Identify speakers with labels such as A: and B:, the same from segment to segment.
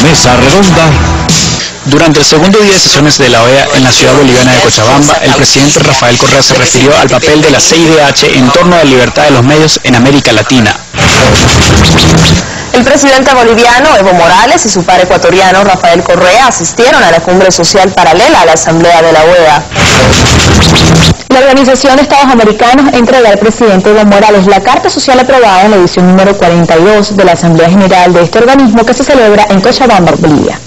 A: Mesa Redonda.
B: Durante el segundo día de sesiones de la OEA en la ciudad boliviana de Cochabamba, el presidente Rafael Correa se refirió al papel de la CIDH en torno a la libertad de los medios en América Latina.
C: El presidente boliviano Evo Morales y su par ecuatoriano Rafael Correa asistieron a la cumbre social paralela a la Asamblea de la OEA. La Organización de Estados Americanos entrega al presidente Evo Morales la carta social aprobada en la edición número 42 de la Asamblea General de este organismo que se celebra en Cochabamba, Bolivia.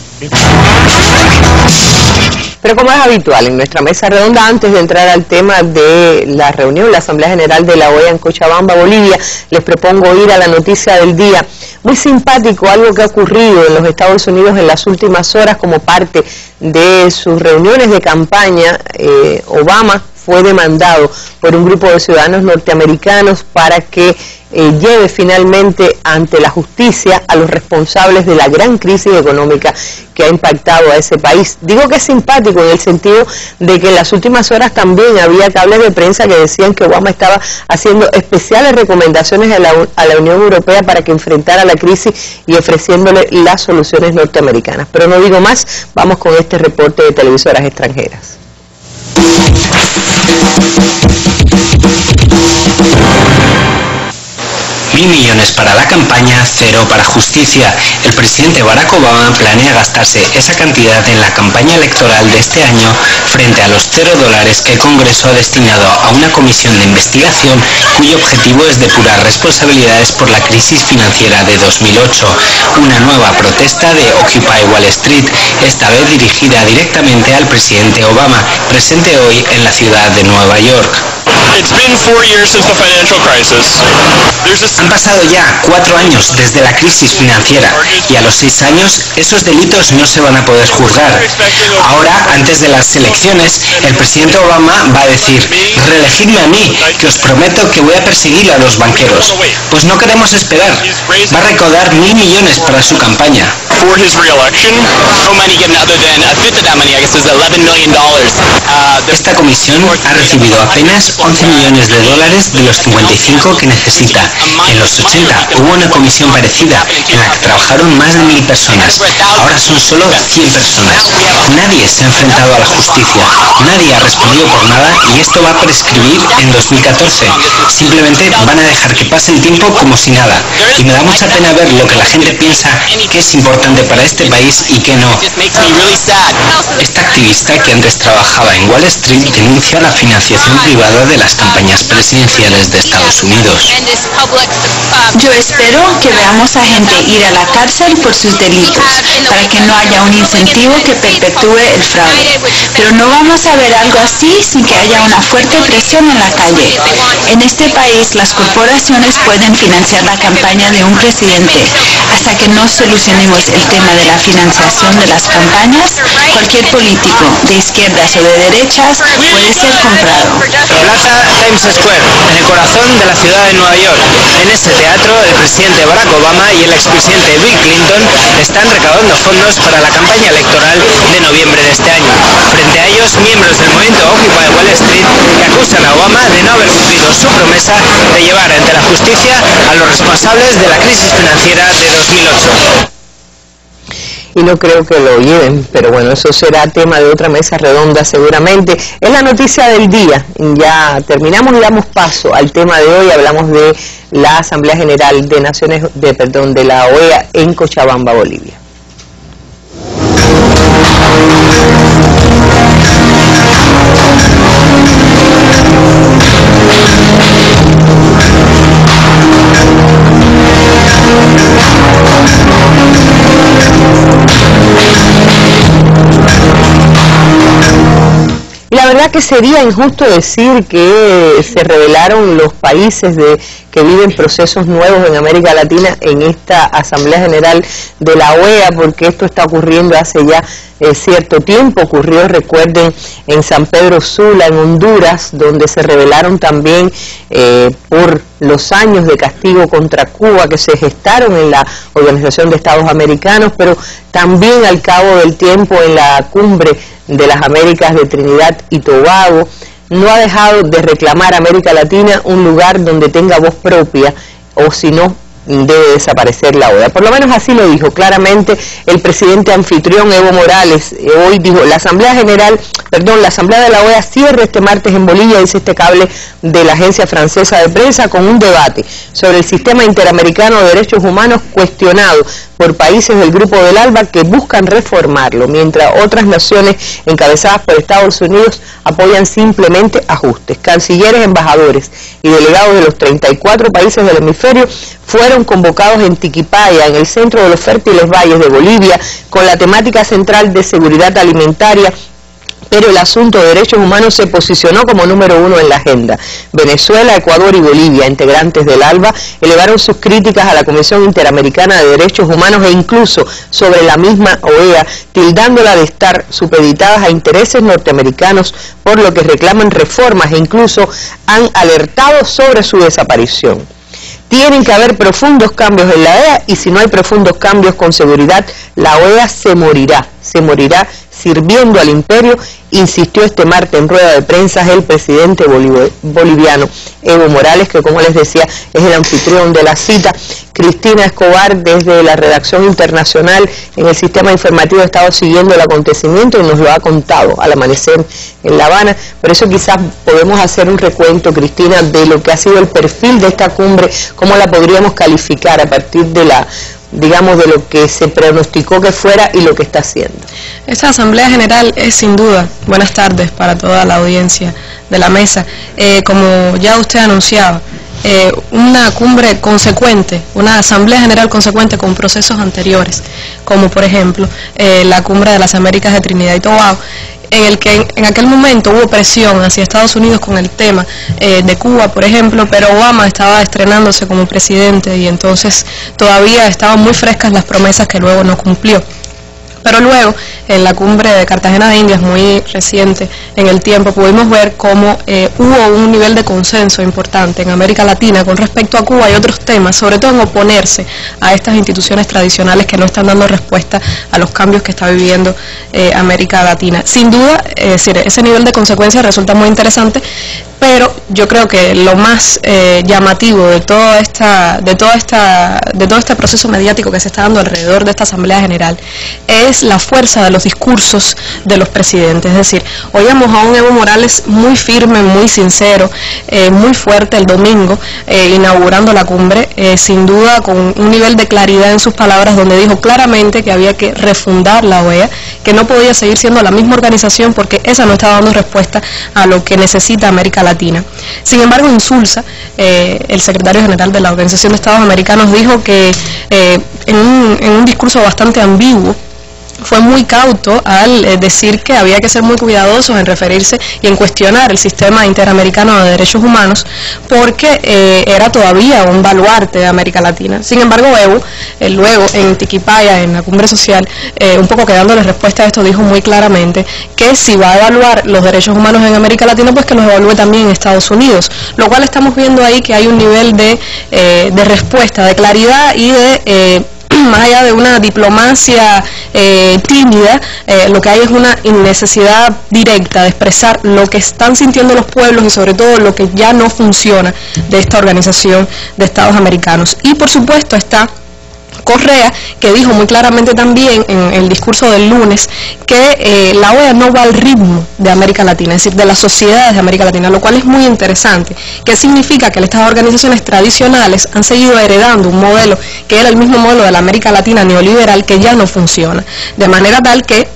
D: Pero como es habitual en nuestra mesa redonda, antes de entrar al tema de la reunión, la Asamblea General de la OEA en Cochabamba, Bolivia, les propongo ir a la noticia del día. Muy simpático algo que ha ocurrido en los Estados Unidos en las últimas horas como parte de sus reuniones de campaña. Obama fue demandado por un grupo de ciudadanos norteamericanos para que lleve finalmente ante la justicia a los responsables de la gran crisis económica que ha impactado a ese país. Digo que es simpático en el sentido de que en las últimas horas también había cables de prensa que decían que Obama estaba haciendo especiales recomendaciones a la Unión Europea para que enfrentara la crisis y ofreciéndole las soluciones norteamericanas. Pero no digo más, vamos con este reporte de televisoras extranjeras.
E: $1.000 millones para la campaña, 0 para justicia. El presidente Barack Obama planea gastarse esa cantidad en la campaña electoral de este año frente a los $0 que el Congreso ha destinado a una comisión de investigación cuyo objetivo es depurar responsabilidades por la crisis financiera de 2008. Una nueva protesta de Occupy Wall Street, esta vez dirigida directamente al presidente Obama, presente hoy en la ciudad de Nueva York. Han pasado ya 4 años desde la crisis financiera y a los 6 años esos delitos no se van a poder juzgar. Ahora, antes de las elecciones, el presidente Obama va a decir: reelegidme a mí, que os prometo que voy a perseguir a los banqueros. Pues no queremos esperar. Va a recaudar $1.000 millones para su campaña. Esta comisión ha recibido apenas $11 millones de los 55 que necesita. En los 80 hubo una comisión parecida en la que trabajaron más de 1.000 personas. Ahora son solo 100 personas. Nadie se ha enfrentado a la justicia, nadie ha respondido por nada y esto va a prescribir en 2014. Simplemente van a dejar que pase el tiempo como si nada. Y me da mucha pena ver lo que la gente piensa que es importante para este país y que no. Esta activista, que antes trabajaba en Wall Street, denuncia la financiación privada de las campañas presidenciales de Estados Unidos.
F: Yo espero que veamos a gente ir a la cárcel por sus delitos, para que no haya un incentivo que perpetúe el fraude. Pero no vamos a ver algo así sin que haya una fuerte presión en la calle. En este país, las corporaciones pueden financiar la campaña de un presidente. Hasta que no solucionemos el tema de la financiación de las campañas, cualquier político, de izquierdas o de derechas, puede ser comprado.
E: Plaza Times Square, en el corazón de la ciudad de Nueva York. En este teatro, el presidente Barack Obama y el expresidente Bill Clinton están recaudando fondos para la campaña electoral de noviembre de este año. Frente a ellos, miembros del movimiento Occupy Wall Street que acusan a Obama de no haber cumplido su promesa de llevar ante la justicia a los responsables de la crisis financiera de 2008.
D: Y no creo que lo lleven, pero bueno, eso será tema de otra mesa redonda seguramente. Es la noticia del día. Ya terminamos y damos paso al tema de hoy. Hablamos de la Asamblea General de la OEA en Cochabamba, Bolivia. La verdad que sería injusto decir que se revelaron los países que viven procesos nuevos en América Latina en esta Asamblea General de la OEA, porque esto está ocurriendo hace ya cierto tiempo. Ocurrió, recuerden, en San Pedro Sula, en Honduras, donde se revelaron también por los años de castigo contra Cuba que se gestaron en la Organización de Estados Americanos, pero también al cabo del tiempo en la cumbre de las Américas de Trinidad y Tobago. No ha dejado de reclamar América Latina un lugar donde tenga voz propia, o si no, debe desaparecer la OEA. Por lo menos así lo dijo claramente el presidente anfitrión Evo Morales. Hoy dijo, la Asamblea de la OEA cierra este martes en Bolivia, dice este cable de la agencia francesa de prensa, con un debate sobre el sistema interamericano de derechos humanos cuestionado por países del Grupo del ALBA que buscan reformarlo, mientras otras naciones encabezadas por Estados Unidos apoyan simplemente ajustes. Cancilleres, embajadores y delegados de los 34 países del hemisferio fueron convocados en Tiquipaya, en el centro de los fértiles valles de Bolivia, con la temática central de seguridad alimentaria, pero el asunto de derechos humanos se posicionó como número 1 en la agenda. Venezuela, Ecuador y Bolivia, integrantes del ALBA, elevaron sus críticas a la Comisión Interamericana de Derechos Humanos e incluso sobre la misma OEA, tildándola de estar supeditadas a intereses norteamericanos, por lo que reclaman reformas e incluso han alertado sobre su desaparición. Tienen que haber profundos cambios en la OEA y si no hay profundos cambios con seguridad, la OEA se morirá sirviendo al imperio, insistió este martes en rueda de prensa el presidente boliviano Evo Morales, que como les decía es el anfitrión de la cita. Cristina Escobar, desde la redacción internacional en el sistema informativo, ha estado siguiendo el acontecimiento y nos lo ha contado al amanecer en La Habana. Por eso quizás podemos hacer un recuento, Cristina, de lo que ha sido el perfil de esta cumbre, cómo la podríamos calificar a partir de de lo que se pronosticó que fuera y lo que está haciendo.
A: Esta Asamblea General es sin duda, buenas tardes para toda la audiencia de la mesa, como ya usted anunciaba, una cumbre consecuente, una Asamblea General consecuente con procesos anteriores, como por ejemplo la Cumbre de las Américas de Trinidad y Tobago, en el que en aquel momento hubo presión hacia Estados Unidos con el tema de Cuba, por ejemplo, pero Obama estaba estrenándose como presidente y entonces todavía estaban muy frescas las promesas que luego no cumplió. Pero luego, en la cumbre de Cartagena de Indias, muy reciente en el tiempo, pudimos ver cómo hubo un nivel de consenso importante en América Latina con respecto a Cuba y otros temas, sobre todo en oponerse a estas instituciones tradicionales que no están dando respuesta a los cambios que está viviendo América Latina. Sin duda, ese nivel de consecuencia resulta muy interesante, pero yo creo que lo más llamativo de todo este proceso mediático que se está dando alrededor de esta Asamblea General es la fuerza de los discursos de los presidentes. Es decir, oíamos a un Evo Morales muy firme, muy sincero, muy fuerte el domingo, inaugurando la cumbre, sin duda con un nivel de claridad en sus palabras, donde dijo claramente que había que refundar la OEA, que no podía seguir siendo la misma organización porque esa no estaba dando respuesta a lo que necesita América Latina. Sin embargo, Insulza, el secretario general de la Organización de Estados Americanos, dijo que en un discurso bastante ambiguo, fue muy cauto al decir que había que ser muy cuidadosos en referirse y en cuestionar el sistema interamericano de derechos humanos porque era todavía un baluarte de América Latina. Sin embargo, Evo, luego en Tiquipaya, en la cumbre social, un poco quedándole respuesta a esto, dijo muy claramente que si va a evaluar los derechos humanos en América Latina, pues que los evalúe también en Estados Unidos, lo cual estamos viendo ahí que hay un nivel de respuesta, de claridad y de más allá de una diplomacia tímida, lo que hay es una necesidad directa de expresar lo que están sintiendo los pueblos y sobre todo lo que ya no funciona de esta Organización de Estados Americanos. Y por supuesto está Correa, que dijo muy claramente también en el discurso del lunes que la OEA no va al ritmo de América Latina, es decir, de las sociedades de América Latina, lo cual es muy interesante. ¿Qué significa? Que estas organizaciones tradicionales han seguido heredando un modelo que era el mismo modelo de la América Latina neoliberal que ya no funciona, de manera tal que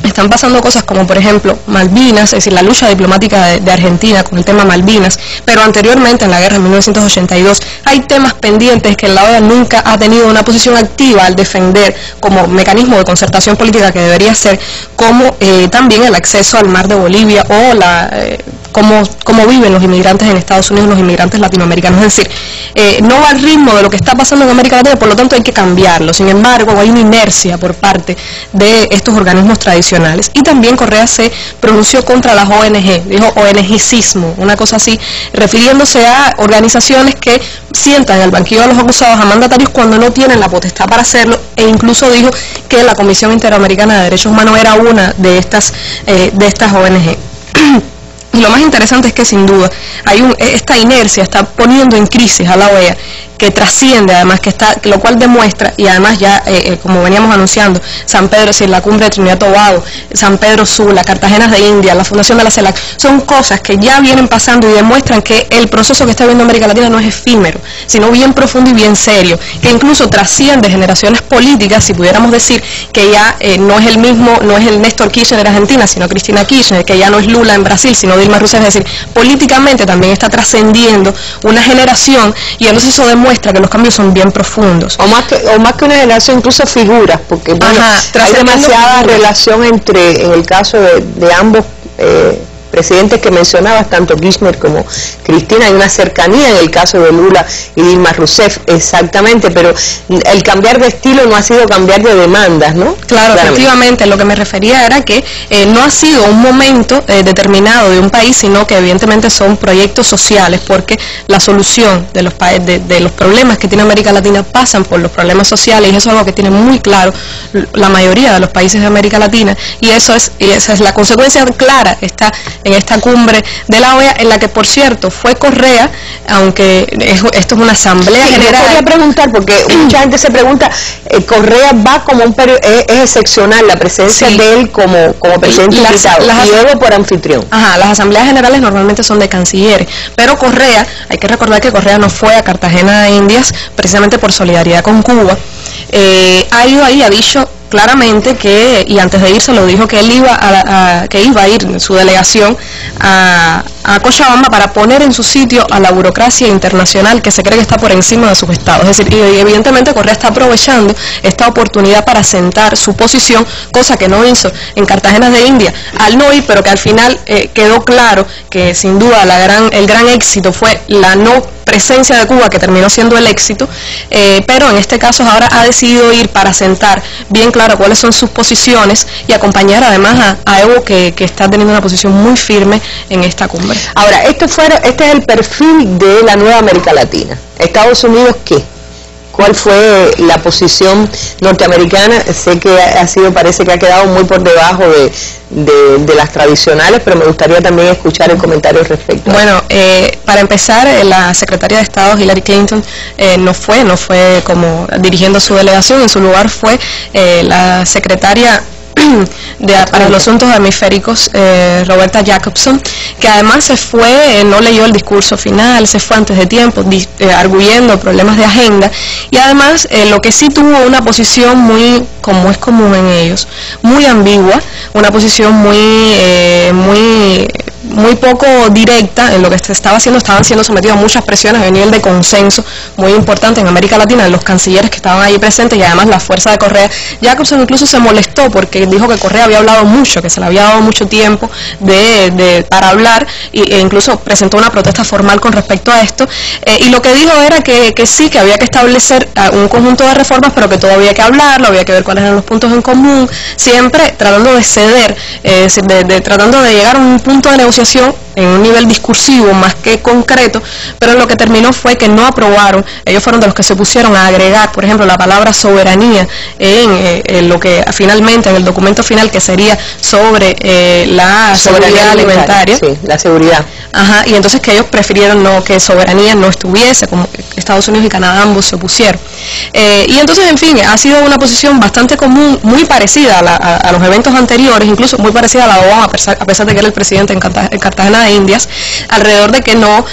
A: están pasando cosas como, por ejemplo, Malvinas, es decir, la lucha diplomática de Argentina con el tema Malvinas, pero anteriormente, en la guerra de 1982, hay temas pendientes que la OEA nunca ha tenido una posición activa al defender como mecanismo de concertación política que debería ser, como también el acceso al mar de Bolivia o cómo viven los inmigrantes en Estados Unidos, los inmigrantes latinoamericanos. Es decir, no va al ritmo de lo que está pasando en América Latina, por lo tanto hay que cambiarlo. Sin embargo, hay una inercia por parte de estos organismos tradicionales. Y también Correa se pronunció contra las ONG, dijo ONGicismo, una cosa así, refiriéndose a organizaciones que sientan en el banquillo de los acusados a mandatarios cuando no tienen la potestad para hacerlo, e incluso dijo que la Comisión Interamericana de Derechos Humanos era una de estas ONG. Y lo más interesante es que sin duda esta inercia está poniendo en crisis a la OEA, que trasciende además, lo cual demuestra, y además ya como veníamos anunciando, San Pedro, es decir, la cumbre de Trinidad y Tobago, San Pedro Sula, Cartagena de India, la fundación de la CELAC, son cosas que ya vienen pasando y demuestran que el proceso que está viviendo América Latina no es efímero, sino bien profundo y bien serio, que incluso trasciende generaciones políticas, si pudiéramos decir que ya no es el mismo, no es el Néstor Kirchner de Argentina, sino Cristina Kirchner, que ya no es Lula en Brasil, sino Dilma Rousseff, es decir, políticamente también está trascendiendo una generación, y entonces eso demuestra que los cambios son bien profundos.
D: O más que una generación, incluso figuras, porque bueno, hay demasiada relación entre, en el caso de ambos presidentes que mencionabas, tanto Kirchner como Cristina, hay una cercanía en el caso de Lula y Dilma Rousseff, exactamente, pero el cambiar de estilo no ha sido cambiar de demandas, ¿no?
A: Claro, efectivamente, lo que me refería era que no ha sido un momento determinado de un país, sino que evidentemente son proyectos sociales, porque la solución de los problemas que tiene América Latina pasan por los problemas sociales, y eso es algo que tiene muy claro la mayoría de los países de América Latina, y esa es la consecuencia clara, está en esta cumbre de la OEA, en la que, por cierto, fue Correa, aunque esto es una asamblea general.
D: Yo quería preguntar, porque mucha gente se pregunta, Correa va como un periodo, es excepcional la presencia de él como presidente invitado, y luego por anfitrión.
A: Las asambleas generales normalmente son de cancilleres, pero Correa, hay que recordar que Correa no fue a Cartagena de Indias precisamente por solidaridad con Cuba. Ha ido ahí, ha dicho claramente que, y antes de irse lo dijo, que él iba a ir en su delegación a Cochabamba para poner en su sitio a la burocracia internacional que se cree que está por encima de sus estados. Es decir, y evidentemente Correa está aprovechando esta oportunidad para sentar su posición, cosa que no hizo en Cartagena de India al no ir, pero que al final quedó claro que sin duda el gran éxito fue la no presencia de Cuba, que terminó siendo el éxito, pero en este caso ahora ha decidido ir para sentar bien claro cuáles son sus posiciones y acompañar además a Evo, que está teniendo una posición muy firme en esta cumbre.
D: Ahora, este es el perfil de la nueva América Latina. ¿Estados Unidos qué? ¿Cuál fue la posición norteamericana? Sé que parece que ha quedado muy por debajo de las tradicionales, pero me gustaría también escuchar el comentario al respecto.
A: Bueno, para empezar, la secretaria de Estado Hillary Clinton no fue como dirigiendo su delegación, en su lugar fue la secretaria para los asuntos hemisféricos, Roberta Jacobson, que además se fue, no leyó el discurso final, se fue antes de tiempo, arguyendo problemas de agenda, y además lo que sí tuvo una posición muy, como es común en ellos, muy ambigua, una posición muy poco directa en lo que se estaba haciendo. Estaban siendo sometidos a muchas presiones a nivel de consenso muy importante en América Latina, de los cancilleres que estaban allí presentes, y además la fuerza de Correa. Jacobson incluso se molestó porque dijo que Correa había hablado mucho, que se le había dado mucho tiempo para hablar, e incluso presentó una protesta formal con respecto a esto, y lo que dijo era que sí, que había que establecer un conjunto de reformas, pero que todavía había que hablarlo, había que ver cuáles eran los puntos en común, siempre tratando de ceder, tratando de llegar a un punto de negociación en un nivel discursivo más que concreto, pero lo que terminó fue que no aprobaron. Ellos fueron de los que se pusieron a agregar, por ejemplo, la palabra soberanía en lo que finalmente, en el documento final, que sería sobre la seguridad alimentaria.
D: Sí, la seguridad.
A: Y entonces que ellos prefirieron que soberanía no estuviese, como Estados Unidos y Canadá ambos se opusieron. Y entonces, en fin, ha sido una posición bastante común, muy parecida a los eventos anteriores, incluso muy parecida a la de Obama, a pesar de que era el presidente en Cartagena de Indias, alrededor de que no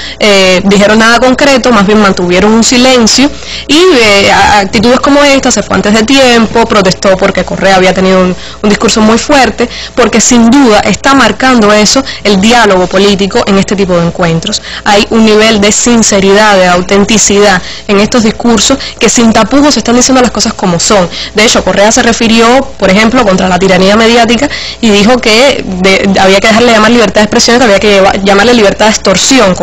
A: dijeron nada concreto, más bien mantuvieron un silencio, y actitudes como esta: se fue antes de tiempo, protestó porque Correa había tenido un discurso muy fuerte, porque sin duda está marcando eso, el diálogo político en este tipo de encuentros. Hay un nivel de sinceridad, de autenticidad en estos discursos, que sin tapujos están diciendo las cosas como son. De hecho, Correa se refirió, por ejemplo, contra la tiranía mediática, y dijo que había que dejarle llamar libertad de expresión, que había que llamarle libertad de extorsión,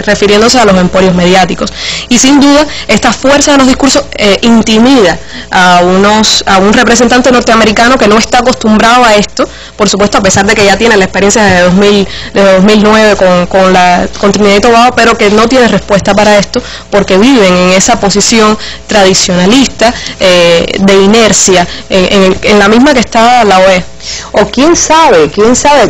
A: refiriéndose a los emporios mediáticos. Y sin duda, esta fuerza de los discursos intimida a un representante norteamericano que no está acostumbrado a esto, por supuesto, a pesar de que ya tiene la experiencia de 2009 con Trinidad y Tobago, pero que no tiene respuesta para esto, porque viven en esa posición tradicionalista, de inercia, en la misma que está la OEA.
D: O quién sabe,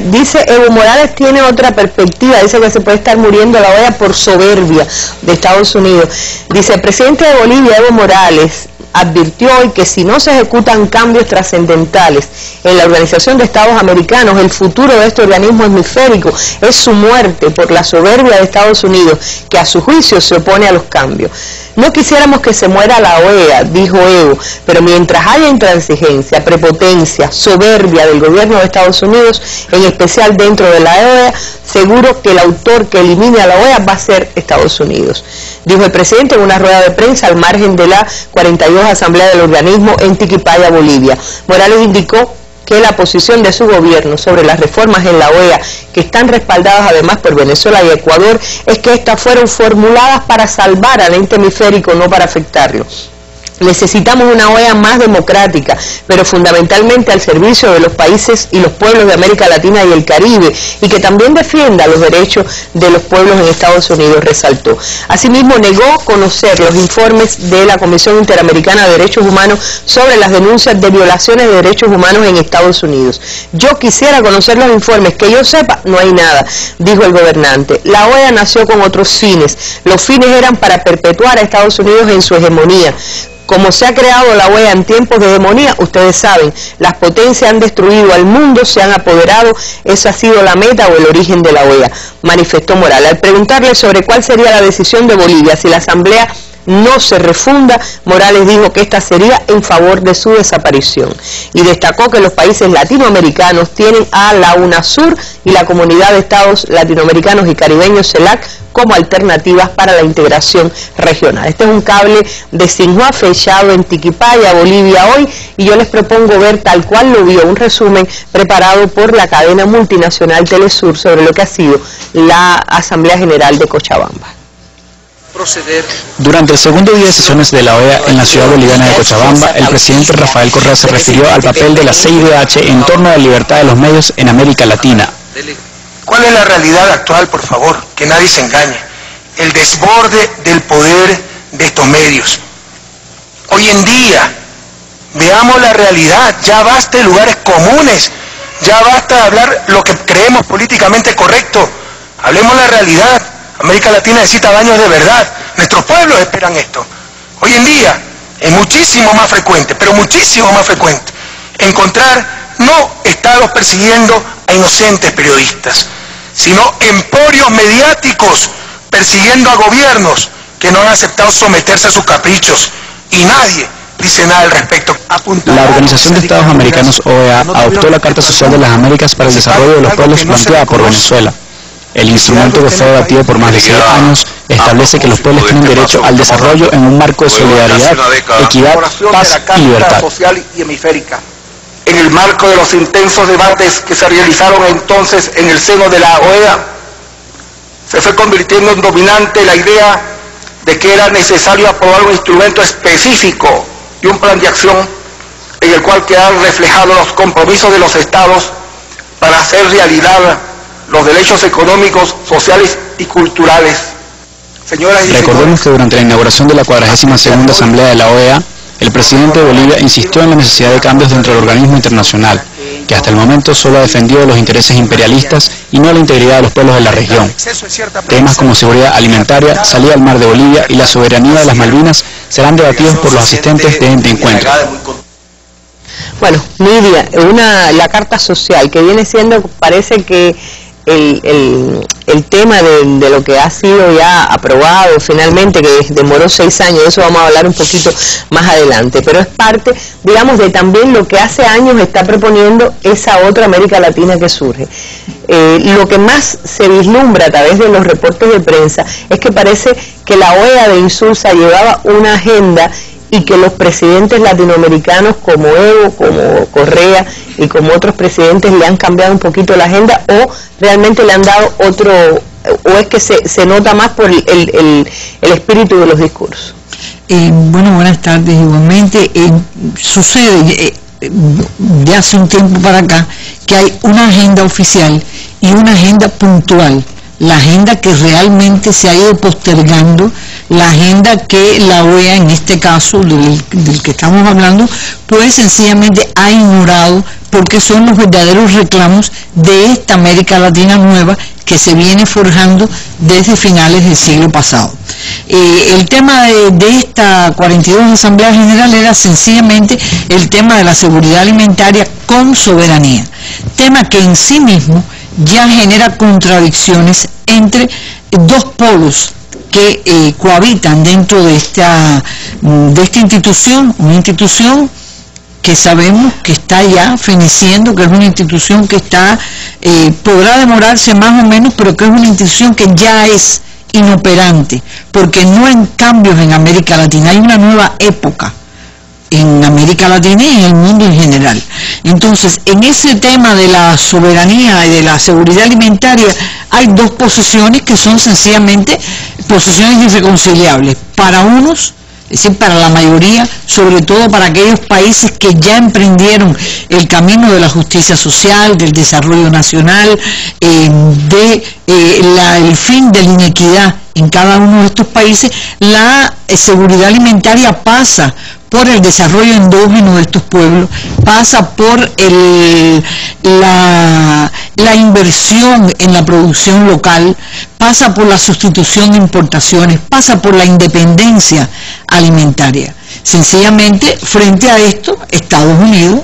D: dice Evo Morales tiene otra perspectiva, dice que se puede estar muriendo la OEA por soberbia de Estados Unidos. Dice, el presidente de Bolivia, Evo Morales, advirtió hoy que si no se ejecutan cambios trascendentales en la Organización de Estados Americanos, el futuro de este organismo hemisférico es su muerte por la soberbia de Estados Unidos, que a su juicio se opone a los cambios. No quisiéramos que se muera la OEA, dijo Evo, pero mientras haya intransigencia, prepotencia, soberbia del gobierno de Estados Unidos, en especial dentro de la OEA, seguro que el autor que elimine a la OEA va a ser Estados Unidos, dijo el presidente en una rueda de prensa al margen de la 42 Asamblea del organismo en Tiquipaya, Bolivia. Morales indicó que la posición de su gobierno sobre las reformas en la OEA, que están respaldadas además por Venezuela y Ecuador, es que estas fueron formuladas para salvar al ente hemisférico, no para afectarlo. Necesitamos una OEA más democrática, pero fundamentalmente al servicio de los países y los pueblos de América Latina y el Caribe, y que también defienda los derechos de los pueblos en Estados Unidos, resaltó. Asimismo, negó conocer los informes de la Comisión Interamericana de Derechos Humanos sobre las denuncias de violaciones de derechos humanos en Estados Unidos. Yo quisiera conocer los informes, que yo sepa, no hay nada, dijo el gobernante. La OEA nació con otros fines. Los fines eran para perpetuar a Estados Unidos en su hegemonía. Como se ha creado la OEA en tiempos de hegemonía, ustedes saben, las potencias han destruido al mundo, se han apoderado, esa ha sido la meta o el origen de la OEA, manifestó Morales. Al preguntarle sobre cuál sería la decisión de Bolivia si la Asamblea no se refunda, Morales dijo que esta sería en favor de su desaparición y destacó que los países latinoamericanos tienen a la UNASUR y la Comunidad de Estados Latinoamericanos y Caribeños, CELAC, como alternativas para la integración regional. Este es un cable de Xinhua fechado en Tiquipaya, Bolivia hoy, y yo les propongo ver tal cual lo vio, un resumen preparado por la cadena multinacional Telesur sobre lo que ha sido la Asamblea General de Cochabamba.
B: Durante el segundo día de sesiones de la OEA en la ciudad boliviana de Cochabamba, el presidente Rafael Correa se refirió al papel de la CIDH en torno a la libertad de los medios en América Latina.
G: ¿Cuál es la realidad actual, por favor? Que nadie se engañe. El desborde del poder de estos medios. Hoy en día, veamos la realidad, ya basta de lugares comunes, ya basta de hablar lo que creemos políticamente correcto, hablemos la realidad. América Latina necesita baños de verdad, nuestros pueblos esperan esto. Hoy en día es muchísimo más frecuente, pero muchísimo más frecuente, encontrar no estados persiguiendo a inocentes periodistas, sino emporios mediáticos persiguiendo a gobiernos que no han aceptado someterse a sus caprichos, y nadie dice nada al respecto.
B: La Organización de Estados Americanos, OEA, adoptó la Carta Social de las Américas para el Desarrollo de los Pueblos planteada por Venezuela. El instrumento, que fue debatido por más de 6 años, establece que los pueblos tienen derecho al desarrollo en un marco de solidaridad, equidad, paz y libertad.
G: En el marco de los intensos debates que se realizaron entonces en el seno de la OEA, se fue convirtiendo en dominante la idea de que era necesario aprobar un instrumento específico y un plan de acción en el cual quedaran reflejados los compromisos de los estados para hacer realidad los derechos económicos, sociales y culturales.
B: Recordemos que durante la inauguración de la 42ª Asamblea de la OEA, el presidente de Bolivia insistió en la necesidad de cambios dentro del organismo internacional, que hasta el momento solo ha defendido los intereses imperialistas y no la integridad de los pueblos de la región. Temas como seguridad alimentaria, salida al mar de Bolivia y la soberanía de las Malvinas serán debatidos por los asistentes de este encuentro.
D: Bueno, Nidia, la carta social que viene siendo, parece que el tema de lo que ha sido ya aprobado finalmente, que demoró 6 años, de eso vamos a hablar un poquito más adelante, pero es parte, digamos, de también lo que hace años está proponiendo esa otra América Latina que surge. Lo que más se vislumbra a través de los reportes de prensa es que parece que la OEA de Insulza llevaba una agenda y que los presidentes latinoamericanos como Evo, como Correa y como otros presidentes le han cambiado un poquito la agenda, o realmente le han dado otro, o es que se nota más por el espíritu de los discursos.
H: Bueno, buenas tardes. Igualmente, sucede de hace un tiempo para acá que hay una agenda oficial y una agenda puntual. la agenda que realmente se ha ido postergando, la agenda que la OEA, en este caso del que estamos hablando, pues sencillamente ha ignorado, porque son los verdaderos reclamos de esta América Latina nueva que se viene forjando desde finales del siglo pasado. El tema de esta 42 Asamblea General era sencillamente el tema de la seguridad alimentaria con soberanía, tema que en sí mismo ya genera contradicciones entre dos polos que cohabitan dentro de esta institución, una institución que sabemos que está ya feneciendo, que es una institución que está, podrá demorarse más o menos, pero que es una institución que ya es inoperante, porque no hay cambios en América Latina, hay una nueva época en América Latina y en el mundo en general. Entonces, en ese tema de la soberanía y de la seguridad alimentaria, hay dos posiciones que son sencillamente posiciones irreconciliables. Para unos, es decir, para la mayoría, sobre todo para aquellos países que ya emprendieron el camino de la justicia social, del desarrollo nacional, el fin de la inequidad en cada uno de estos países, la seguridad alimentaria pasa por el desarrollo endógeno de estos pueblos, pasa por la inversión en la producción local, pasa por la sustitución de importaciones, pasa por la independencia alimentaria. Sencillamente, frente a esto, Estados Unidos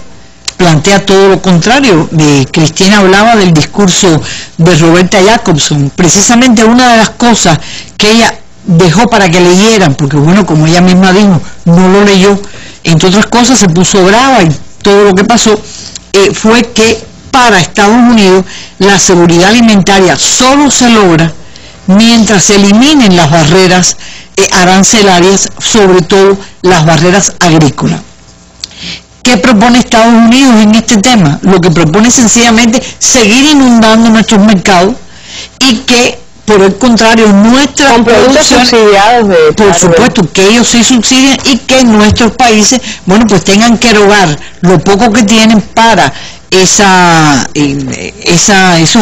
H: plantea todo lo contrario. Cristina hablaba del discurso de Roberta Jacobson. Precisamente una de las cosas que ella dejó para que leyeran, porque bueno, como ella misma dijo, no lo leyó, entre otras cosas se puso brava y todo lo que pasó, fue que para Estados Unidos la seguridad alimentaria solo se logra mientras se eliminen las barreras arancelarias, sobre todo las barreras agrícolas. ¿Qué propone Estados Unidos en este tema? Lo que propone es sencillamente seguir inundando nuestros mercados y que, por el contrario, nuestras producciones, por supuesto, que ellos sí subsidian y que nuestros países, bueno, pues tengan que erogar lo poco que tienen para esos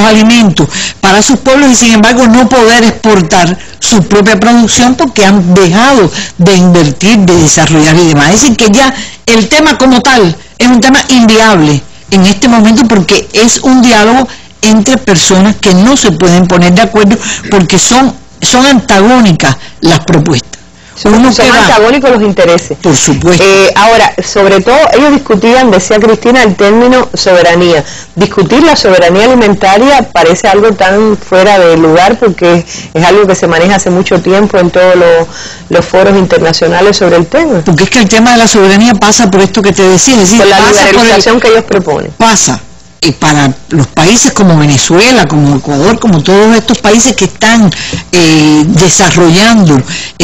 H: alimentos para sus pueblos y sin embargo no poder exportar su propia producción porque han dejado de invertir, de desarrollar y demás. Es decir, que ya el tema como tal es un tema inviable en este momento porque es un diálogo entre personas que no se pueden poner de acuerdo porque son antagónicas las propuestas.
D: Son antagónicos los intereses.
H: Por supuesto.
D: Ahora, sobre todo, ellos discutían, decía Cristina, el término soberanía. Discutir la soberanía alimentaria parece algo tan fuera de lugar porque es algo que se maneja hace mucho tiempo en todos los foros internacionales sobre el tema.
H: Porque es que el tema de la soberanía pasa por esto que te decía, es decir,
D: por la liberalización que ellos proponen.
H: Pasa. Y para los países como Venezuela, como Ecuador, como todos estos países que están desarrollando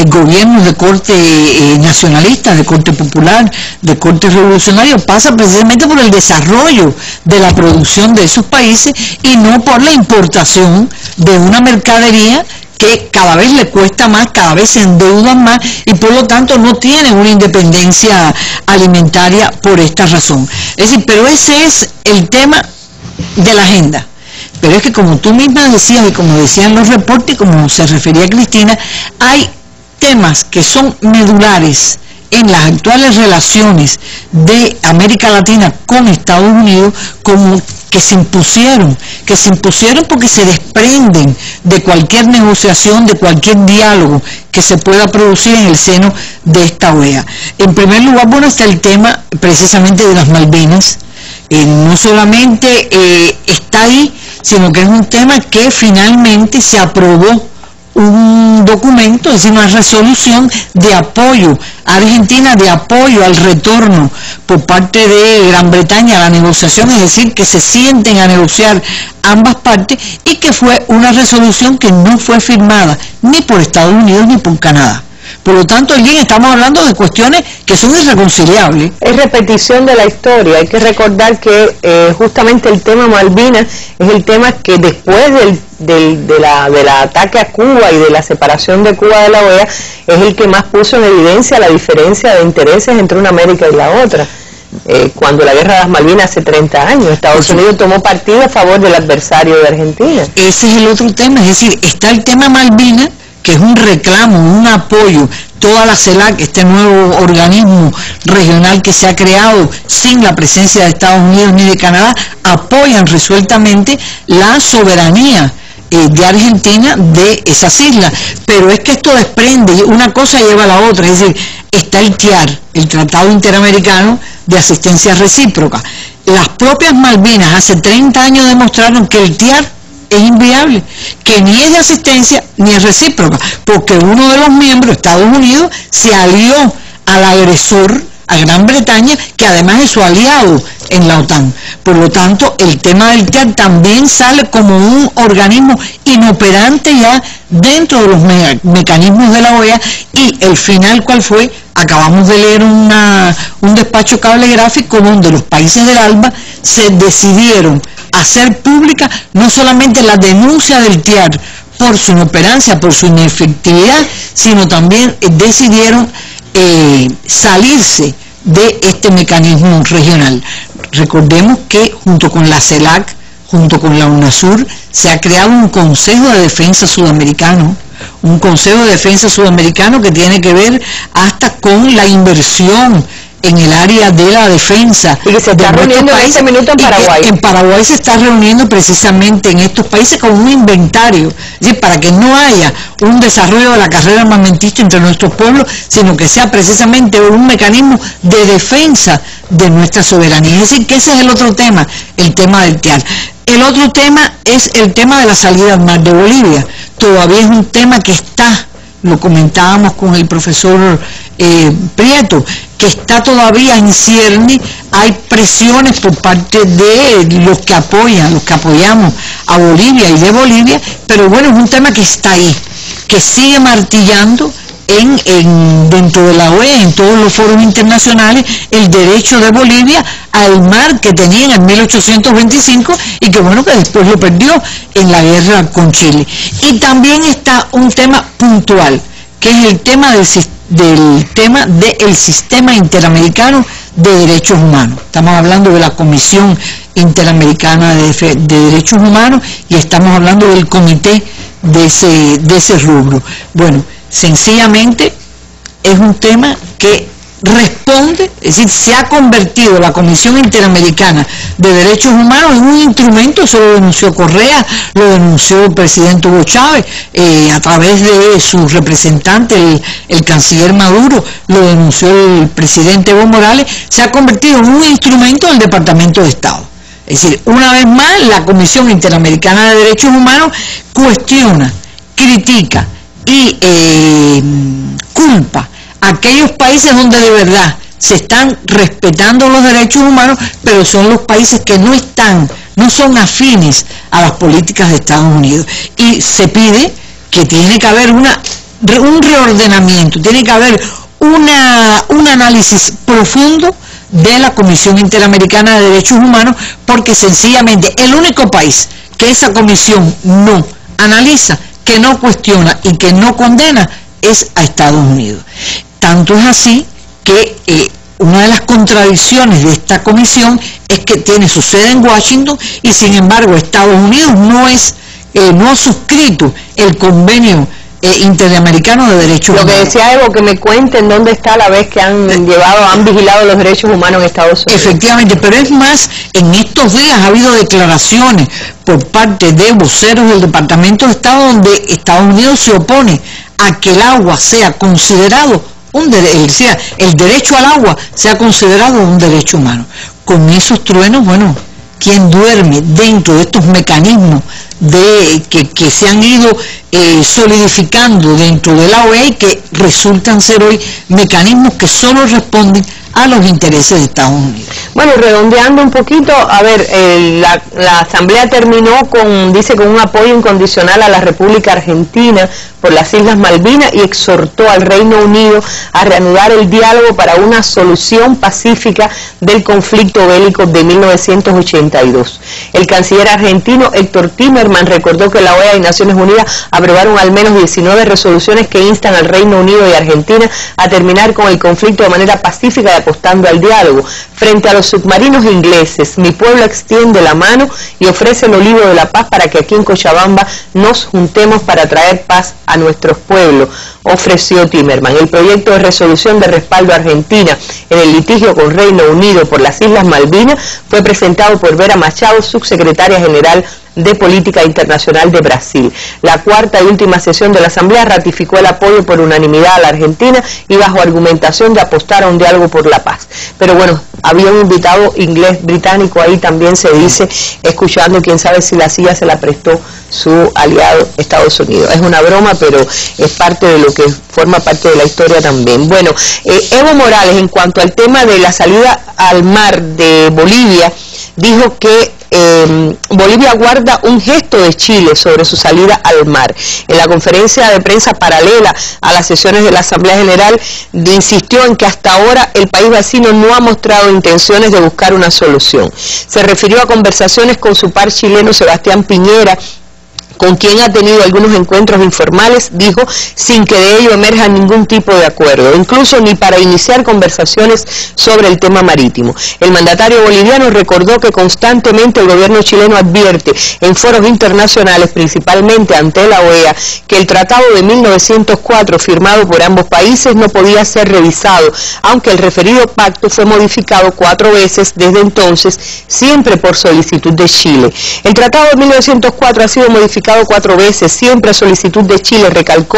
H: gobiernos de corte nacionalista, de corte popular, de corte revolucionario, pasa precisamente por el desarrollo de la producción de esos países y no por la importación de una mercadería que cada vez le cuesta más, cada vez se endeudan más y por lo tanto no tienen una independencia alimentaria por esta razón. Es decir, pero ese es el tema de la agenda. Pero es que como tú misma decías y como decían los reportes y como se refería Cristina, hay temas que son medulares en las actuales relaciones de América Latina con Estados Unidos, como que se impusieron porque se desprenden de cualquier negociación, de cualquier diálogo que se pueda producir en el seno de esta OEA. En primer lugar, bueno, está el tema precisamente de las Malvinas. No solamente está ahí, sino que es un tema que finalmente se aprobó un documento, es decir, una resolución de apoyo a Argentina, de apoyo al retorno por parte de Gran Bretaña a la negociación, es decir, que se sienten a negociar ambas partes y que fue una resolución que no fue firmada ni por Estados Unidos ni por Canadá. Por lo tanto, allí estamos hablando de cuestiones que son irreconciliables.
D: Es repetición de la historia. Hay que recordar que justamente el tema Malvinas es el tema que después del ataque a Cuba y de la separación de Cuba de la OEA es el que más puso en evidencia la diferencia de intereses entre una América y la otra. cuando la guerra de las Malvinas hace 30 años. Estados Unidos tomó partido a favor del adversario de Argentina.
H: Ese es el otro tema, es decir, está el tema Malvinas, que es un reclamo, un apoyo. Toda la CELAC, este nuevo organismo regional que se ha creado sin la presencia de Estados Unidos ni de Canadá, apoyan resueltamente la soberanía de Argentina de esas islas. Pero es que esto desprende, una cosa lleva a la otra, es decir, está el TIAR, el Tratado Interamericano de Asistencia Recíproca. Las propias Malvinas hace 30 años demostraron que el TIAR es inviable, que ni es de asistencia ni es recíproca, porque uno de los miembros, Estados Unidos, se alió al agresor, a Gran Bretaña, que además es su aliado en la OTAN. Por lo tanto, el tema del TIAR también sale como un organismo inoperante ya dentro de los mecanismos de la OEA, y el final, ¿cuál fue? Acabamos de leer un despacho cablegráfico donde los países del ALBA se decidieron hacer pública no solamente la denuncia del TIAR por su inoperancia, por su inefectividad, sino también decidieron salirse de este mecanismo regional. Recordemos que junto con la CELAC, junto con la UNASUR, se ha creado un Consejo de Defensa Sudamericano, un Consejo de Defensa Sudamericano que tiene que ver hasta con la inversión en el área de la defensa.
D: Y que se está reuniendo en este minuto en Paraguay.
H: En Paraguay se está reuniendo precisamente en estos países con un inventario, es decir, para que no haya un desarrollo de la carrera armamentista entre nuestros pueblos, sino que sea precisamente un mecanismo de defensa de nuestra soberanía. Es decir, que ese es el otro tema, el tema del TIAR. El otro tema es el tema de la salida al mar de Bolivia. Todavía es un tema que está, lo comentábamos con el profesor Prieto, que está todavía en cierne. Hay presiones por parte de los que apoyan, los que apoyamos a Bolivia y de Bolivia, pero bueno, es un tema que está ahí, que sigue martillando dentro de la OEA, en todos los foros internacionales, el derecho de Bolivia al mar que tenía en 1825 y que bueno, que después lo perdió en la guerra con Chile. Y también está un tema puntual, que es el tema del sistema interamericano de derechos humanos. Estamos hablando de la Comisión Interamericana de Derechos Humanos y estamos hablando del comité de ese rubro. Bueno, sencillamente es un tema que responde, es decir, se ha convertido la Comisión Interamericana de Derechos Humanos en un instrumento. Eso lo denunció Correa, lo denunció el presidente Hugo Chávez, a través de su representante, el canciller Maduro, lo denunció el presidente Evo Morales. Se ha convertido en un instrumento del Departamento de Estado. Es decir, una vez más, la Comisión Interamericana de Derechos Humanos cuestiona, critica y culpa a aquellos países donde de verdad se están respetando los derechos humanos, pero son los países que no son afines a las políticas de Estados Unidos. Y se pide que tiene que haber un reordenamiento, tiene que haber un análisis profundo de la Comisión Interamericana de Derechos Humanos, porque sencillamente el único país que esa comisión no analiza, que no cuestiona y que no condena es a Estados Unidos. Tanto es así que una de las contradicciones de esta comisión es que tiene su sede en Washington y sin embargo Estados Unidos no ha suscrito el convenio interamericano de derechos humanos.
D: Lo que decía Evo, que me cuenten dónde está la vez que han vigilado los derechos humanos en Estados Unidos.
H: Efectivamente, pero es más, en estos días ha habido declaraciones por parte de voceros del Departamento de Estado donde Estados Unidos se opone a que el agua sea considerado el derecho al agua sea considerado un derecho humano. Con esos truenos, bueno, ¿quién duerme dentro de estos mecanismos que se han ido solidificando dentro de la OEA y que resultan ser hoy mecanismos que solo responden a los intereses de Estados Unidos?
D: Bueno, redondeando un poquito, a ver, la Asamblea terminó con un apoyo incondicional a la República Argentina por las Islas Malvinas y exhortó al Reino Unido a reanudar el diálogo para una solución pacífica del conflicto bélico de 1982. El canciller argentino Héctor Timerman recordó que la OEA y Naciones Unidas aprobaron al menos 19 resoluciones que instan al Reino Unido y Argentina a terminar con el conflicto de manera pacífica y a apostando al diálogo. Frente a los submarinos ingleses, mi pueblo extiende la mano y ofrece el olivo de la paz para que aquí en Cochabamba nos juntemos para traer paz a nuestros pueblos, ofreció Timerman. El proyecto de resolución de respaldo a Argentina en el litigio con Reino Unido por las Islas Malvinas fue presentado por Vera Machado, subsecretaria general de Política Internacional de Brasil. La cuarta y última sesión de la Asamblea ratificó el apoyo por unanimidad a la Argentina y bajo argumentación de apostar a un diálogo por la paz. Pero bueno, había un invitado inglés británico ahí también, se dice, escuchando, quién sabe si la silla se la prestó su aliado Estados Unidos. Es una broma, pero es parte de lo que forma parte de la historia también. Bueno, Evo Morales, en cuanto al tema de la salida al mar de Bolivia, dijo que Bolivia guarda un gesto de Chile sobre su salida al mar. En la conferencia de prensa paralela a las sesiones de la Asamblea General, insistió en que hasta ahora el país vecino no ha mostrado intenciones de buscar una solución. Se refirió a conversaciones con su par chileno Sebastián Piñera, con quien ha tenido algunos encuentros informales, dijo, sin que de ello emerja ningún tipo de acuerdo, incluso ni para iniciar conversaciones sobre el tema marítimo. El mandatario boliviano recordó que constantemente el gobierno chileno advierte en foros internacionales, principalmente ante la OEA, que el tratado de 1904 firmado por ambos países no podía ser revisado, aunque el referido pacto fue modificado 4 veces desde entonces, siempre por solicitud de Chile. El tratado de 1904 ha sido modificado 4 veces, siempre a solicitud de Chile, recalcó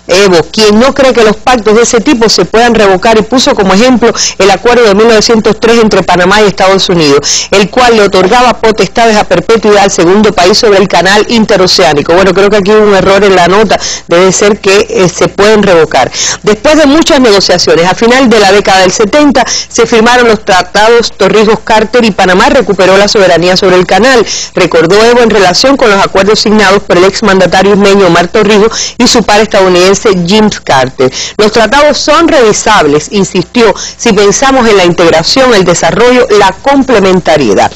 D: Evo, quien no cree que los pactos de ese tipo se puedan revocar, y puso como ejemplo el acuerdo de 1903 entre Panamá y Estados Unidos, el cual le otorgaba potestades a perpetuidad al segundo país sobre el canal interoceánico. Bueno, creo que aquí hubo un error en la nota, debe ser que se pueden revocar. Después de muchas negociaciones, a final de la década del 70, se firmaron los tratados Torrijos-Carter y Panamá recuperó la soberanía sobre el canal, recordó Evo en relación con los acuerdos signados por el exmandatario ismeño Omar Torrijos y su par estadounidense Jimmy Carter. Los tratados son revisables, insistió, si pensamos en la integración, el desarrollo, la complementariedad.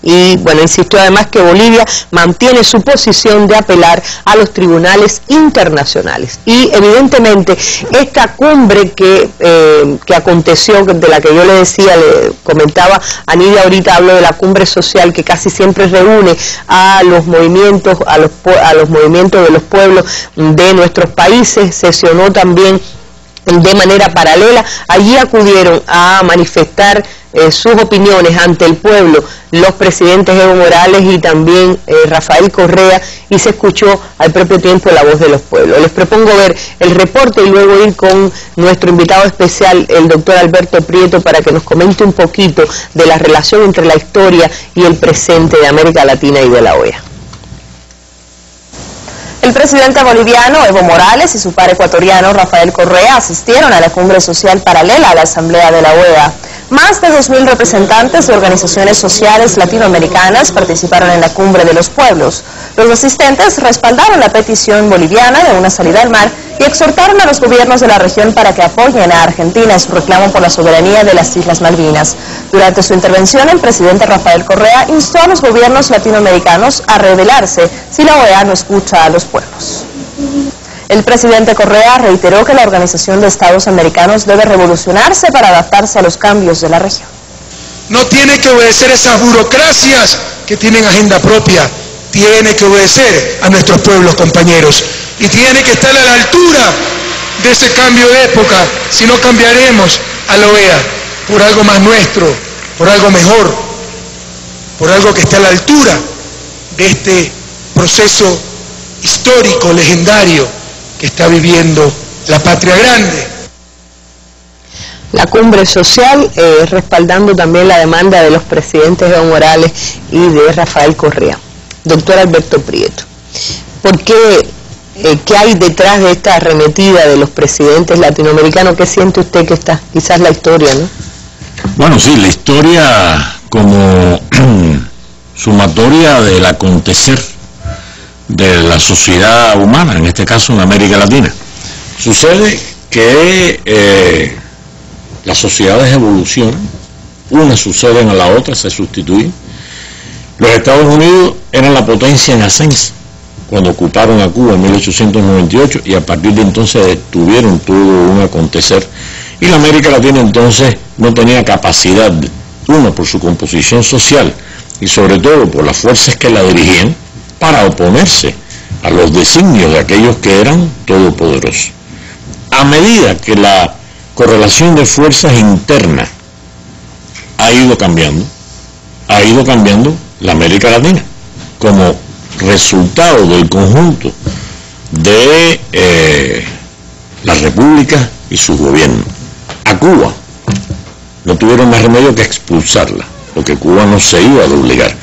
D: Y bueno, insistió además que Bolivia mantiene su posición de apelar a los tribunales internacionales. Y evidentemente esta cumbre que aconteció, de la que yo le decía, le comentaba a Nidia ahorita, hablo de la cumbre social que casi siempre reúne a los movimientos, a los movimientos de los pueblos de nuestros países, sesionó también de manera paralela. Allí acudieron a manifestar sus opiniones ante el pueblo los presidentes Evo Morales y también Rafael Correa, y se escuchó al propio tiempo la voz de los pueblos. Les propongo ver el reporte y luego ir con nuestro invitado especial, el doctor Alberto Prieto, para que nos comente un poquito de la relación entre la historia y el presente de América Latina y de la OEA.
C: El presidente boliviano Evo Morales y su par ecuatoriano Rafael Correa asistieron a la cumbre social paralela a la Asamblea de la OEA. Más de 2.000 representantes de organizaciones sociales latinoamericanas participaron en la Cumbre de los Pueblos. Los asistentes respaldaron la petición boliviana de una salida al mar y exhortaron a los gobiernos de la región para que apoyen a Argentina en su reclamo por la soberanía de las Islas Malvinas. Durante su intervención, el presidente Rafael Correa instó a los gobiernos latinoamericanos a rebelarse si la OEA no escucha a los pueblos. El presidente Correa reiteró que la Organización de Estados Americanos debe revolucionarse para adaptarse a los cambios de la región.
G: No tiene que obedecer esas burocracias que tienen agenda propia, tiene que obedecer a nuestros pueblos, compañeros, y tiene que estar a la altura de ese cambio de época, si no cambiaremos a la OEA por algo más nuestro, por algo mejor, por algo que esté a la altura de este proceso histórico, legendario, que está viviendo la patria grande.
D: La cumbre social respaldando también la demanda de los presidentes Evo Morales y de Rafael Correa. Doctor Alberto Prieto, ¿por qué, qué hay detrás de esta arremetida de los presidentes latinoamericanos? ¿Qué siente usted que está quizás la historia, no?
I: Bueno, sí, la historia como sumatoria del acontecer de la sociedad humana, en este caso en América Latina. Sucede que las sociedades evolucionan, unas suceden a la otra, se sustituyen. Los Estados Unidos eran la potencia en ascenso cuando ocuparon a Cuba en 1898 y a partir de entonces tuvieron todo un acontecer Y la América Latina entonces no tenía capacidad, uno por su composición social y sobre todo por las fuerzas que la dirigían, para oponerse a los designios de aquellos que eran todopoderosos. A medida que la correlación de fuerzas internas ha ido cambiando la América Latina como resultado del conjunto de las repúblicas y sus gobiernos. A Cuba no tuvieron más remedio que expulsarla, porque Cuba no se iba a doblegar.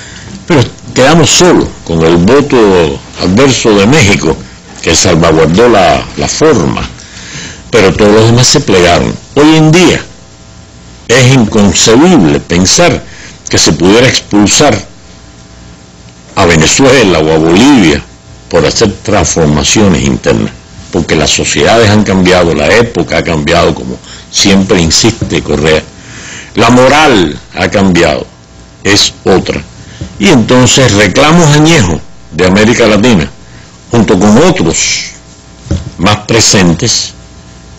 I: Pero quedamos solos con el voto adverso de México, que salvaguardó la forma, pero todos los demás se plegaron. Hoy en día es inconcebible pensar que se pudiera expulsar a Venezuela o a Bolivia por hacer transformaciones internas, porque las sociedades han cambiado, la época ha cambiado, como siempre insiste Correa, la moral ha cambiado, es otra. Y entonces reclamos añejos de América Latina, junto con otros más presentes,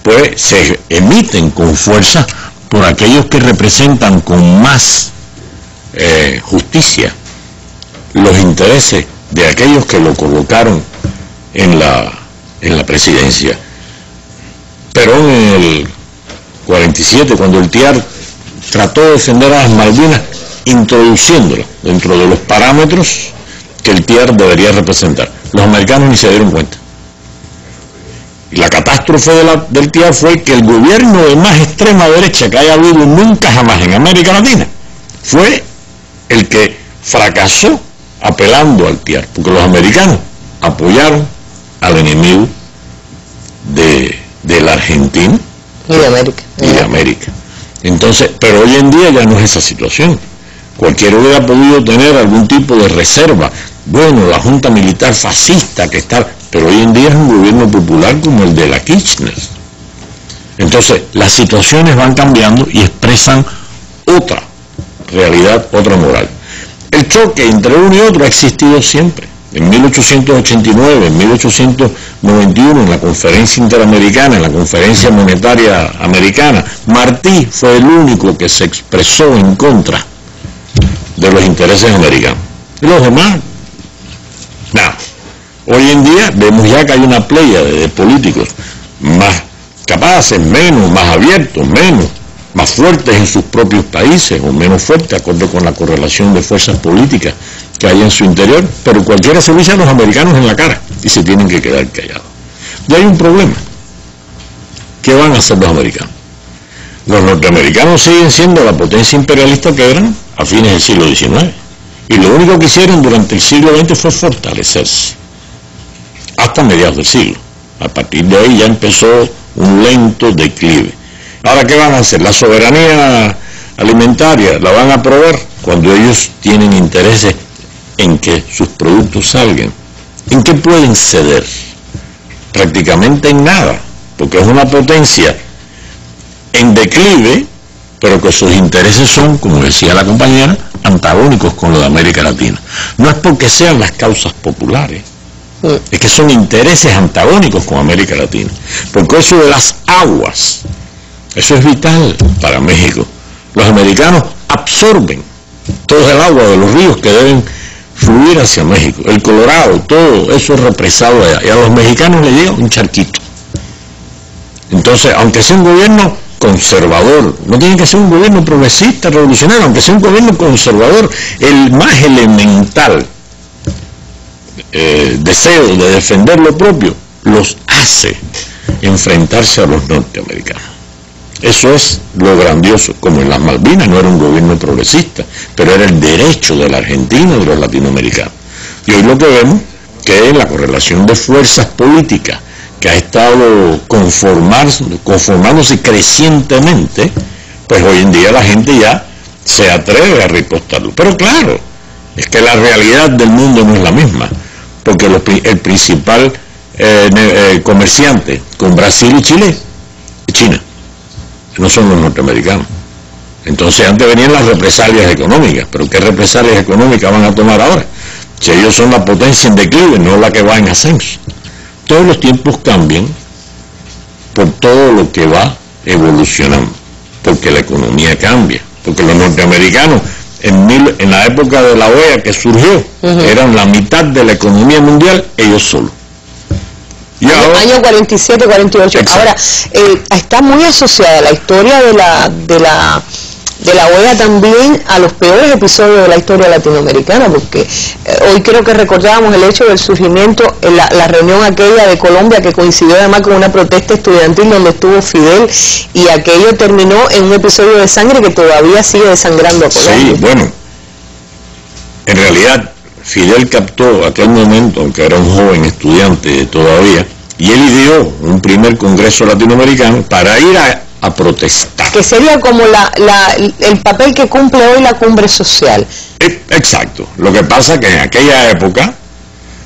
I: pues se emiten con fuerza por aquellos que representan con más justicia los intereses de aquellos que lo colocaron en la presidencia. Perón en el 47, cuando el TIAR trató de defender a las Malvinas, introduciéndolas dentro de los parámetros que el TIAR debería representar. Los americanos ni se dieron cuenta. Y la catástrofe del TIAR fue que el gobierno de más extrema derecha que haya habido nunca jamás en América Latina fue el que fracasó apelando al TIAR, porque los americanos apoyaron al enemigo de la Argentina y de América. Entonces, pero hoy en día ya no es esa situación. Cualquiera hubiera podido tener algún tipo de reserva. Bueno, la junta militar fascista que está, pero hoy en día es un gobierno popular como el de la Kirchner. Entonces, las situaciones van cambiando y expresan otra realidad, otra moral. El choque entre uno y otro ha existido siempre. En 1889, en 1891, en la Conferencia Interamericana, en la Conferencia Monetaria Americana, Martí fue el único que se expresó en contra de los intereses americanos. Y los demás, nada. Hoy en día vemos ya que hay una playa de políticos más capaces, menos, más abiertos, menos, más fuertes en sus propios países o menos fuertes, acorde con la correlación de fuerzas políticas que hay en su interior, pero cualquiera se dice a los americanos en la cara y se tienen que quedar callados. Y hay un problema. ¿Qué van a hacer los americanos? Los norteamericanos siguen siendo la potencia imperialista que eran a fines del siglo XIX. Y lo único que hicieron durante el siglo XX fue fortalecerse, hasta mediados del siglo. A partir de ahí ya empezó un lento declive. Ahora, ¿qué van a hacer? La soberanía alimentaria la van a probar cuando ellos tienen intereses en que sus productos salgan. ¿En qué pueden ceder? Prácticamente en nada, porque es una potencia en declive, pero que sus intereses son, como decía la compañera, antagónicos con los de América Latina. No es porque sean las causas populares, es que son intereses antagónicos con América Latina, porque eso de las aguas, eso es vital para México. Los americanos absorben todo el agua de los ríos que deben fluir hacia México, el Colorado, todo eso es represado allá, y a los mexicanos les llega un charquito. Entonces, aunque sea un gobierno conservador, no tiene que ser un gobierno progresista, revolucionario, aunque sea un gobierno conservador, el más elemental deseo de defender lo propio los hace enfrentarse a los norteamericanos. Eso es lo grandioso. Como en las Malvinas no era un gobierno progresista, pero era el derecho de la Argentina y de los latinoamericanos. Y hoy lo que vemos que es la correlación de fuerzas políticas que ha estado conformándose crecientemente, pues hoy en día la gente ya se atreve a ripostarlo. Pero claro, es que la realidad del mundo no es la misma, porque el principal comerciante con Brasil y Chile es China, no son los norteamericanos. Entonces antes venían las represalias económicas, pero ¿qué represalias económicas van a tomar ahora? Si ellos son la potencia en declive, no la que va en ascenso. Todos los tiempos cambian por todo lo que va evolucionando, porque la economía cambia, porque los norteamericanos en la época de la OEA que surgió, eran la mitad de la economía mundial ellos solos.
D: Y ahora, año 47, 48. Exacto. Ahora, está muy asociada la historia de la OEA también a los peores episodios de la historia latinoamericana, porque hoy creo que recordábamos el hecho del surgimiento, la reunión aquella de Colombia que coincidió además con una protesta estudiantil donde estuvo Fidel, y aquello terminó en un episodio de sangre que todavía sigue desangrando a Colombia.
I: Sí, bueno, en realidad Fidel captó aquel momento, aunque era un joven estudiante todavía, y él ideó un primer congreso latinoamericano para ir a protestar.
D: Que sería como el papel que cumple hoy la cumbre social.
I: Exacto. Lo que pasa que en aquella época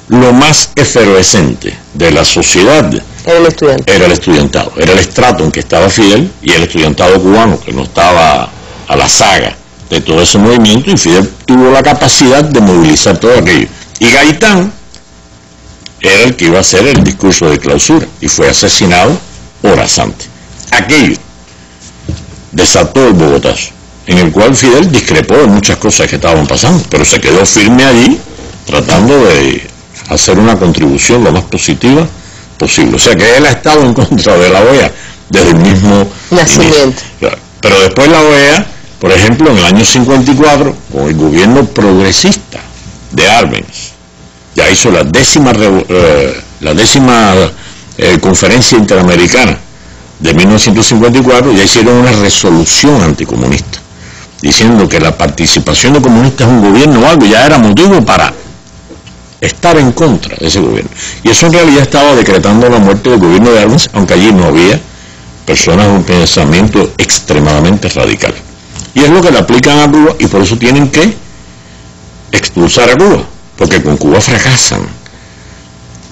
I: lo más efervescente de la sociedad
D: era el
I: estudiantado. Era el estrato en que estaba Fidel y el estudiantado cubano, que no estaba a la saga de todo ese movimiento, y Fidel tuvo la capacidad de movilizar todo aquello. Y Gaitán era el que iba a hacer el discurso de clausura y fue asesinado horas antes. Aquello desató el Bogotazo, en el cual Fidel discrepó de muchas cosas que estaban pasando, pero se quedó firme allí, tratando de hacer una contribución lo más positiva posible. O sea que él ha estado en contra de la OEA desde el mismo
D: nacimiento.
I: Pero después la OEA, por ejemplo, en el año 54, con el gobierno progresista de Arbenz, ya hizo la décima conferencia interamericana de 1954, ya hicieron una resolución anticomunista, diciendo que la participación de comunistas en un gobierno o algo ya era motivo para estar en contra de ese gobierno. Y eso en realidad estaba decretando la muerte del gobierno de Arbenz, aunque allí no había personas de un pensamiento extremadamente radical. Y es lo que le aplican a Cuba, y por eso tienen que expulsar a Cuba, porque con Cuba fracasan.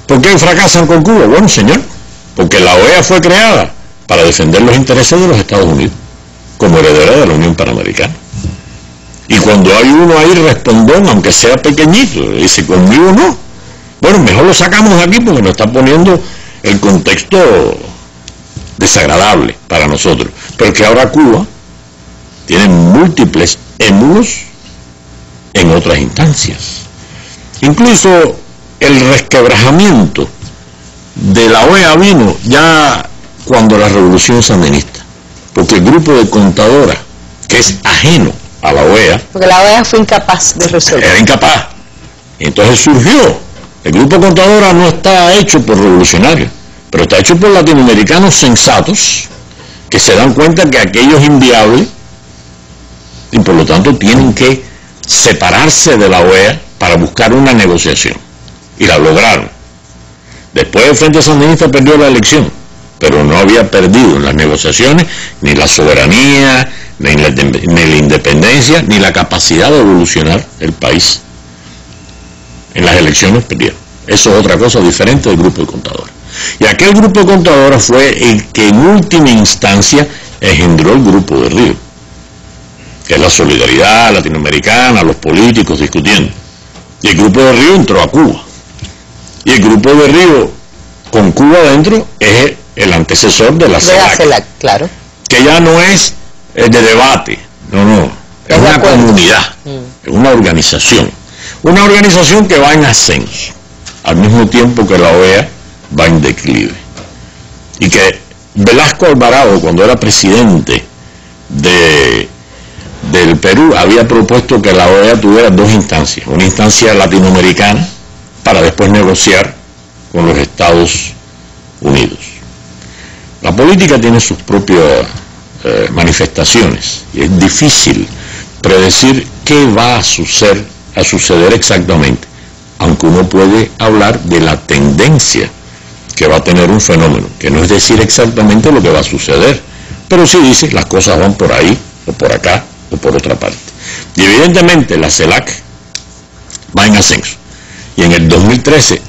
I: ¿Por qué fracasan con Cuba? Bueno, señor, porque la OEA fue creada para defender los intereses de los Estados Unidos, como heredera de la Unión Panamericana. Y cuando hay uno ahí respondón, aunque sea pequeñito, dice, conmigo no. Bueno, mejor lo sacamos de aquí porque nos está poniendo el contexto desagradable para nosotros. Pero que ahora Cuba tiene múltiples émulos en otras instancias. Incluso el resquebrajamiento de la OEA vino ya cuando la revolución sandinista, porque el grupo de Contadora, que es ajeno a la OEA,
D: porque la OEA fue incapaz de resolver.
I: Era incapaz. Entonces surgió. El grupo Contadora no está hecho por revolucionarios, pero está hecho por latinoamericanos sensatos que se dan cuenta que aquello es inviable y por lo tanto tienen que separarse de la OEA para buscar una negociación. Y la lograron. Después el Frente Sandinista perdió la elección, pero no había perdido en las negociaciones ni la soberanía, ni la independencia, ni la capacidad de evolucionar el país. En las elecciones perdieron. Eso es otra cosa diferente del grupo de Contadora. Y aquel grupo de Contadora fue el que en última instancia engendró el grupo de Río, que es la solidaridad latinoamericana, los políticos discutiendo. Y el grupo de Río entró a Cuba. Y el grupo de Río con Cuba adentro es el antecesor de la CELAC,
D: claro,
I: que ya no es de debate, no, es una comunidad, es una organización que va en ascenso, al mismo tiempo que la OEA va en declive. Y que Velasco Alvarado, cuando era presidente del Perú, había propuesto que la OEA tuviera dos instancias, una instancia latinoamericana para después negociar con los Estados Unidos. La política tiene sus propias manifestaciones y es difícil predecir qué va a suceder exactamente, aunque uno puede hablar de la tendencia que va a tener un fenómeno, que no es decir exactamente lo que va a suceder, pero sí dice las cosas van por ahí, o por acá, o por otra parte. Y evidentemente la CELAC va en ascenso. Y en el 2013,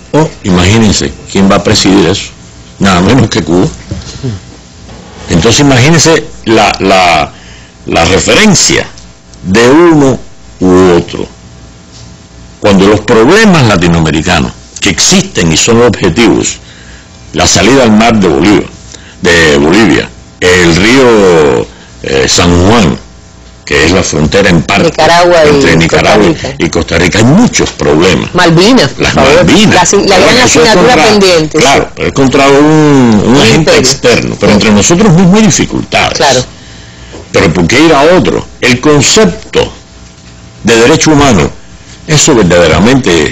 I: imagínense, ¿quién va a presidir eso? Nada menos que Cuba. Entonces imagínense la referencia de uno u otro. Cuando los problemas latinoamericanos que existen y son objetivos, la salida al mar de Bolivia, el río San Juan, que es la frontera en parte entre Nicaragua y Costa Rica. Hay muchos problemas.
D: Malvinas,
I: las Malvinas.
D: La gran asignatura pendiente.
I: Claro,
D: sí.
I: pero es contra un agente externo. Pero entre nosotros mismos hay dificultades.
D: Claro.
I: Pero ¿por qué ir a otro? El concepto de derecho humano, eso verdaderamente,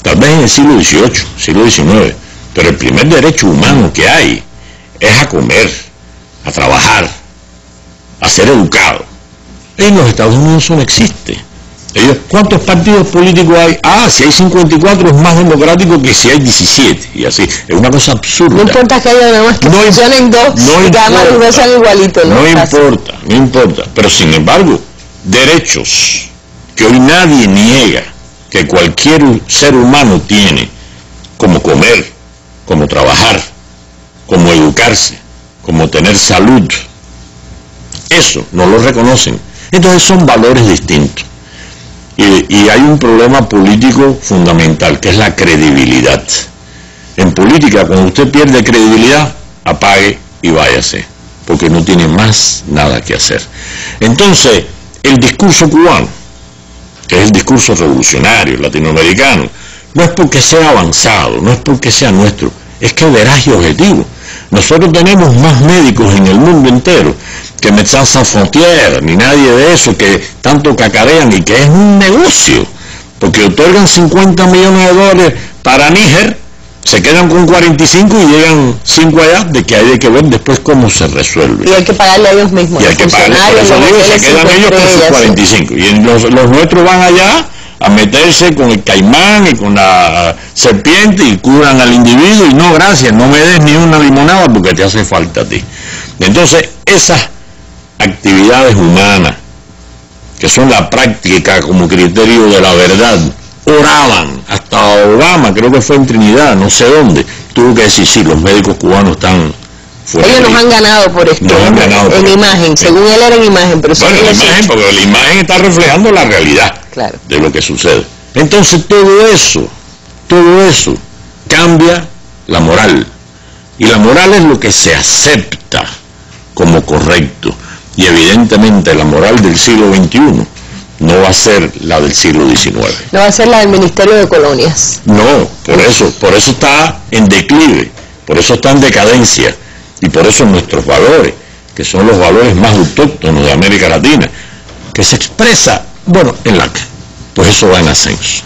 I: tal vez en el siglo XVIII, siglo XIX, pero el primer derecho humano que hay es a comer, a trabajar, a ser educado. En los Estados Unidos eso no existe. ¿Cuántos partidos políticos hay? Si hay 54 es más democrático que si hay 17. Y así, es una cosa absurda.
D: No importa que haya nada más que funcionen dos y que además los dos sean igualitos.
I: No importa. Pero sin embargo, derechos que hoy nadie niega que cualquier ser humano tiene, como comer, como trabajar, como educarse, como tener salud, eso no lo reconocen. Entonces son valores distintos. Y hay un problema político fundamental, que es la credibilidad. En política, cuando usted pierde credibilidad, apague y váyase, porque no tiene más nada que hacer. Entonces, el discurso cubano, que es el discurso revolucionario, latinoamericano, no es porque sea avanzado, no es porque sea nuestro, es que es veraz y objetivo. Nosotros tenemos más médicos en el mundo entero que Médecins Sans Frontières, ni nadie de eso, que tanto cacarean y que es un negocio, porque otorgan 50 millones de dólares para Níger, se quedan con 45 y llegan 5 allá, de que hay que ver después cómo se resuelve.
D: Y hay que pagarle a ellos mismos.
I: Y hay que pagarle, por eso digo, se quedan ellos con sus 45. Y los nuestros van allá a meterse con el caimán y con la serpiente y curan al individuo y no, gracias, no me des ni una limonada porque te hace falta a ti. Entonces, esas actividades humanas, que son la práctica como criterio de la verdad, oraban, hasta Obama, creo que fue en Trinidad, no sé dónde, tuvo que decir, sí, los médicos cubanos están fuera.
D: Ellos nos han ganado por esto, en imagen, según él era en imagen, pero
I: bueno, en imagen, porque la imagen está reflejando la realidad de lo que sucede. Entonces todo eso cambia la moral, y la moral es lo que se acepta como correcto, y evidentemente la moral del siglo XXI no va a ser la del siglo XIX.
D: No va a ser la del Ministerio de Colonias.
I: No, por eso está en declive, por eso está en decadencia, y por eso nuestros valores, que son los valores más autóctonos de América Latina, que se expresa, en la pues eso va en ascenso.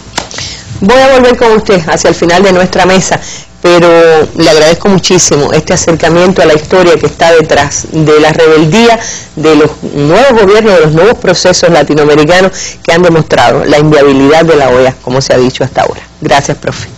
D: Voy a volver con usted hacia el final de nuestra mesa, pero le agradezco muchísimo este acercamiento a la historia que está detrás de la rebeldía de los nuevos gobiernos, de los nuevos procesos latinoamericanos que han demostrado la inviabilidad de la OEA, como se ha dicho hasta ahora. Gracias, profe.